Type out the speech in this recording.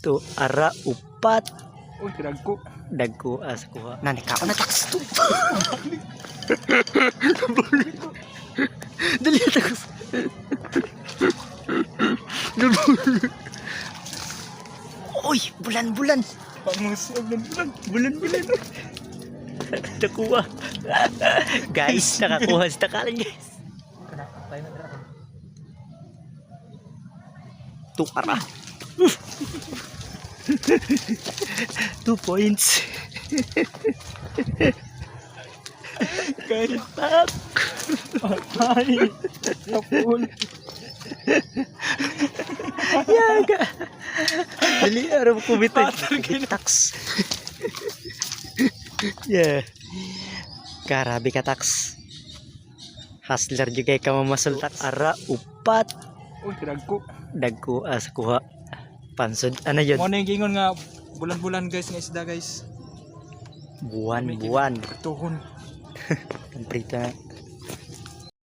To ara upat. Uy, dagko. Dagko as kuha. Nanikaon na tax to. Dali tax. Uy, bulan-bulan. Pangusiog ng bulan. Bulan-bulan. Nakuha. Guys, nakakuha sa takalan guys. Ito ara. 2 points. Kaya Tak. patay. Kapul. Yaga. Dali araw ko bitay. Tax. Yeah. Grabe ka tax. Hustler juga ka mamasul tax. Ara upat. Uy, dagko. Dagko as kuha. Pansod ano yun? Mo na yung gingon nga bulan-bulan guys nga isda guys. Buwan-buwan. Tuhon. Prita